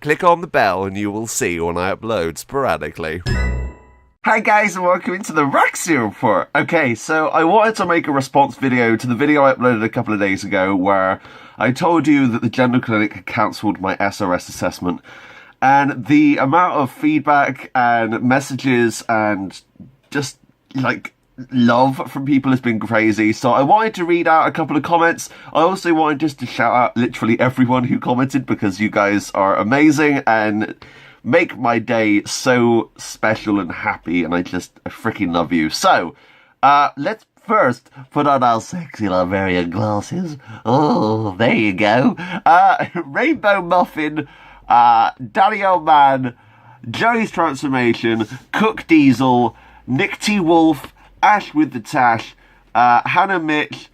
Click on the bell and you will see when I upload sporadically. Hi guys and welcome into the Roxy report. Okay, so I wanted to make a response video to the video I uploaded a couple of days ago where I told you that the gender clinic had cancelled my SRS assessment, and the amount of feedback and messages and just like love from people has been crazy. So I wanted to read out a couple of comments. I also wanted just to shout out literally everyone who commented because you guys are amazing and make my day so special and happy, and I freaking love you. So, let's first put on our sexy Laverian glasses. Oh, there you go. Rainbow Muffin, Daddy Old Man, Joey's Transformation, Cook Diesel, Nick T. Wolf, Ash with the Tash, Hannah Mitch,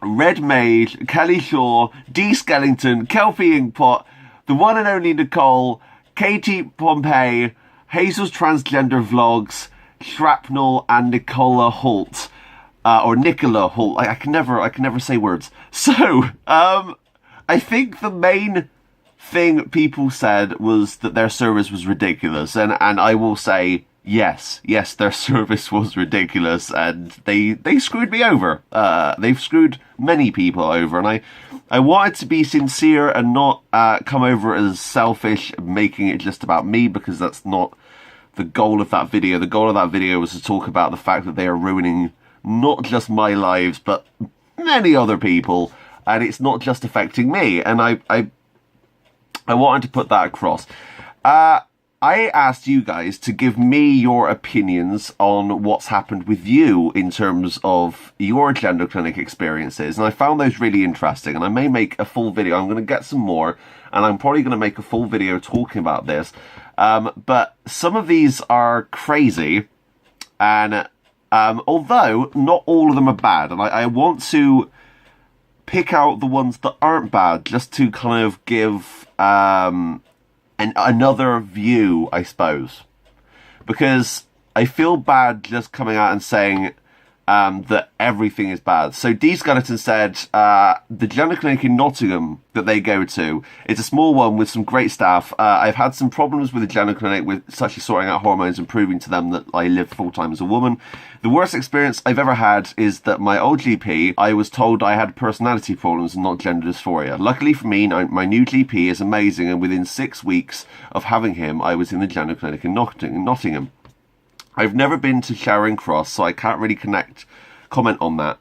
Red Mage, Kelly Shaw, D. Skellington, Kelpie Inkpot, the one and only Nicole, Katie Pompey, Hazel's Transgender Vlogs, Shrapnel, and Nicola Holt. Or Nicola Holt. I can never say words. So, I think the main thing people said was that their service was ridiculous. And I will say, yes, their service was ridiculous. And they screwed me over. They've screwed many people over. And I wanted to be sincere and not come over as selfish, making it just about me, because that's not the goal of that video. The goal of that video was to talk about the fact that they are ruining not just my lives, but many other people, and it's not just affecting me. And I wanted to put that across. I asked you guys to give me your opinions on what's happened with you in terms of your gender clinic experiences, and I found those really interesting, and I may make a full video. I'm going to get some more, and I'm probably going to make a full video talking about this, but some of these are crazy, and although not all of them are bad, and I want to pick out the ones that aren't bad just to kind of give another view, I suppose, because I feel bad just coming out and saying that everything is bad. So D. Skeleton said the gender clinic in Nottingham that they go to, it's a small one with some great staff. I've had some problems with the gender clinic, with such as sorting out hormones and proving to them that I live full-time as a woman. The worst experience I've ever had is that my old GP, I was told I had personality problems and not gender dysphoria. Luckily for me, my new GP is amazing, and within 6 weeks of having him, I was in the gender clinic in Nottingham. I've never been to Charing Cross, so I can't really comment on that.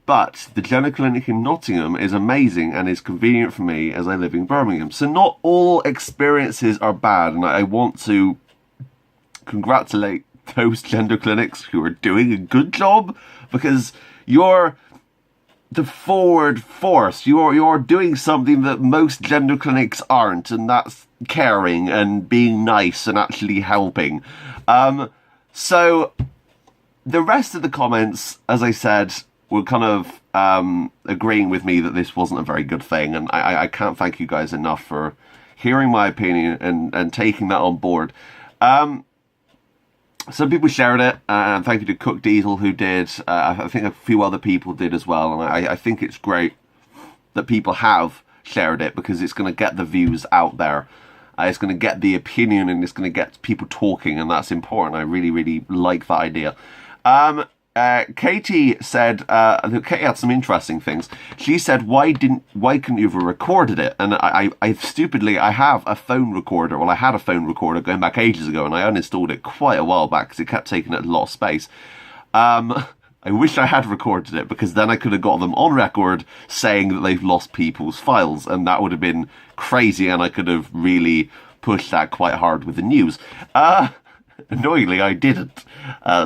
But the gender clinic in Nottingham is amazing and is convenient for me as I live in Birmingham. So not all experiences are bad, and I want to congratulate those gender clinics who are doing a good job, because you're the forward force. You're doing something that most gender clinics aren't, and that's caring and being nice and actually helping. So the rest of the comments, as I said, were kind of agreeing with me that this wasn't a very good thing, and I can't thank you guys enough for hearing my opinion and taking that on board. Some people shared it, and thank you to Cook Diesel who did. I think a few other people did as well, and I think it's great that people have shared it, because it's going to get the views out there. It's going to get the opinion, and it's going to get people talking, and that's important. I really, really like that idea. Katie said, Katie had some interesting things. She said, why couldn't you have recorded it? And I stupidly, I have a phone recorder. Well, I had a phone recorder going back ages ago, and I uninstalled it quite a while back because it kept taking up a lot of space. I wish I had recorded it, because then I could have got them on record saying that they've lost people's files, and that would have been crazy, and I could have really pushed that quite hard with the news. Annoyingly, I didn't.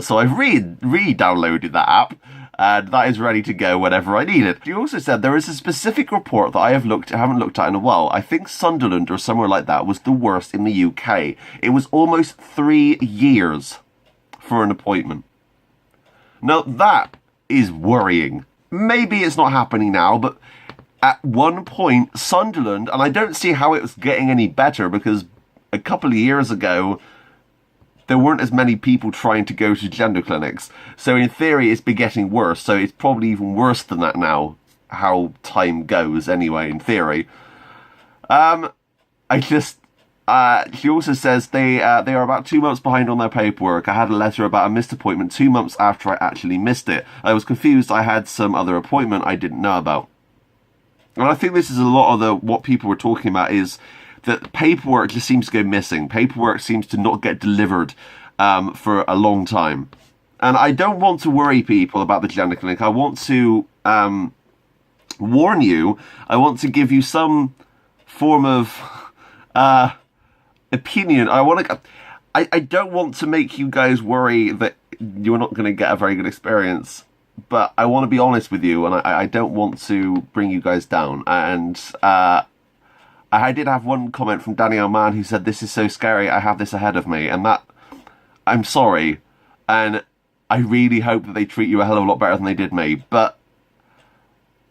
So I've re-downloaded that app, and that is ready to go whenever I need it. She also said there is a specific report that I haven't looked at in a while. I think Sunderland or somewhere like that was the worst in the UK. It was almost 3 years for an appointment. Now that is worrying. Maybe it's not happening now, but at one point, Sunderland, and I don't see how it was getting any better, because a couple of years ago, there weren't as many people trying to go to gender clinics. So in theory, it's been getting worse. So it's probably even worse than that now, how time goes anyway, in theory. She also says they are about 2 months behind on their paperwork. I had a letter about a missed appointment 2 months after I actually missed it. I was confused. I had some other appointment I didn't know about. And I think this is a lot of what people were talking about, is that paperwork just seems to go missing. Paperwork seems to not get delivered for a long time. And I don't want to worry people about the gender clinic. I want to warn you. I want to give you some form of opinion. I don't want to make you guys worry that you're not going to get a very good experience, but I want to be honest with you, and I don't want to bring you guys down. And I did have one comment from Danielle Mann who said, "This is so scary, I have this ahead of me," and that, I'm sorry, and I really hope that they treat you a hell of a lot better than they did me, but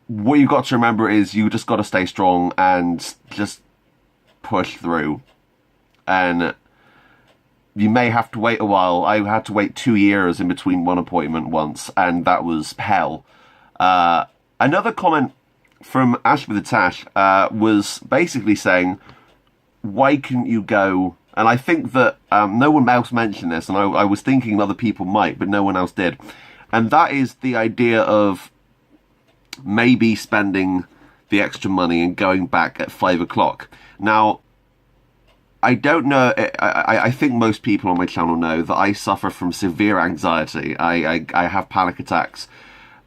what you've got to remember is you just got to stay strong and just push through. And you may have to wait a while. I had to wait 2 years in between one appointment once, and that was hell. Another comment from Ash with a Tash was basically saying, why couldn't you go? And I think that no one else mentioned this, and I was thinking other people might, but no one else did. And that is the idea of maybe spending the extra money and going back at 5 o'clock. Now, I don't know, I think most people on my channel know that I suffer from severe anxiety. I have panic attacks,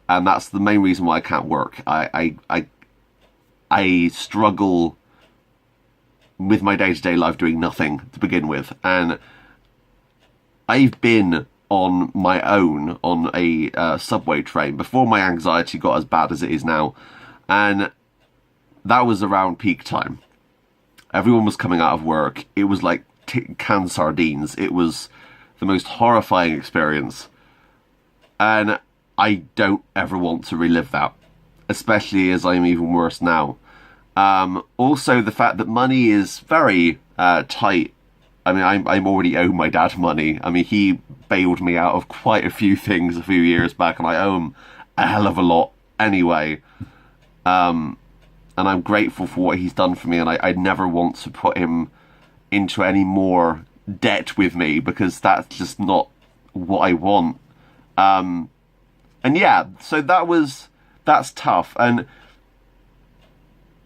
and that's the main reason why I can't work. I struggle with my day-to-day life doing nothing to begin with, and I've been on my own on a subway train before my anxiety got as bad as it is now, and that was around peak time. Everyone was coming out of work. It was like canned sardines. It was the most horrifying experience. And I don't ever want to relive that, especially as I'm even worse now. Also, the fact that money is very tight. I mean, I'm already owe my dad money. I mean, he bailed me out of quite a few things a few years back, and I owe him a hell of a lot anyway. And I'm grateful for what he's done for me, and I never want to put him into any more debt with me, because that's just not what I want. And yeah, so that's tough. And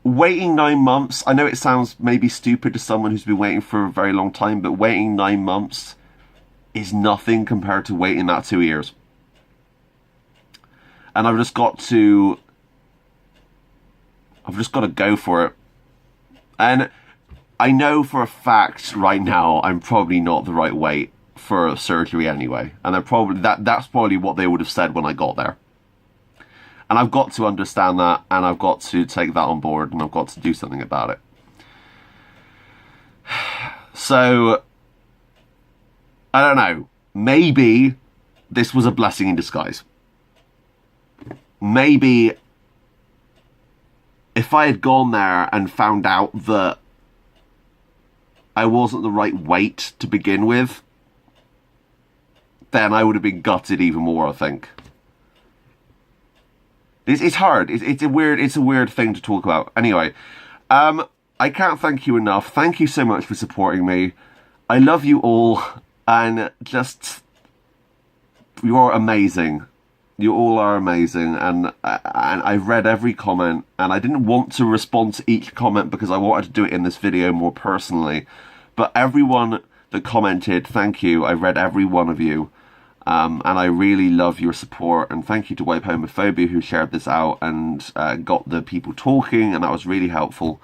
waiting 9 months, I know it sounds maybe stupid to someone who's been waiting for a very long time, but waiting 9 months is nothing compared to waiting that 2 years. And I've just got to go for it. And I know for a fact right now I'm probably not the right weight for surgery anyway. And that's probably what they would have said when I got there. And I've got to understand that, and I've got to take that on board, and I've got to do something about it. So, I don't know. Maybe this was a blessing in disguise. Maybe if I had gone there and found out that I wasn't the right weight to begin with, then I would have been gutted even more, I think. It's hard. It's a weird thing to talk about. Anyway, I can't thank you enough. Thank you so much for supporting me. I love you all, and just, you are amazing. You all are amazing, and I've read every comment, and I didn't want to respond to each comment because I wanted to do it in this video more personally. But everyone that commented, thank you. I read every one of you. And I really love your support, and thank you to Wipe Homophobia who shared this out and got the people talking, and that was really helpful.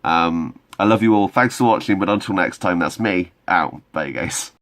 I love you all. Thanks for watching, but until next time, that's me out. Bye, guys.